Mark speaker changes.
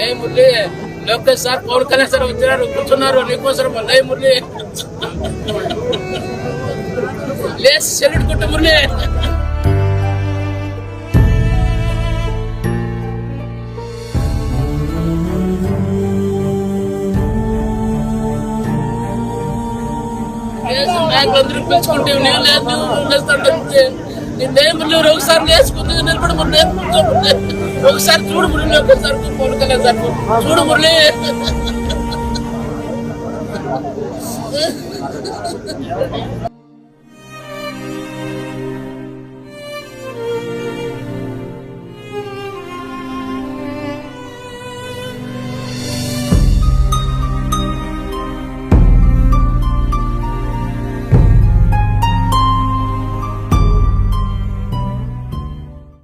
Speaker 1: లే Murali, Lokesh sir Pawan Kalyan sir వచ్చినారు, కూర్చున్నారు నీకోసం. లే మురళి, లేచి సెల్యూట్ కొట్టు మురళి. నాయకులందరూ పిలుచుకుంటే నేను లేదు, ఒకసారి లేచుకుంటే నిలబడి మురళి, ఒకసారి చూడు మురళి, ఒకసారి పవన్ కళ్యాణ్ సార్ చూడు మురళి.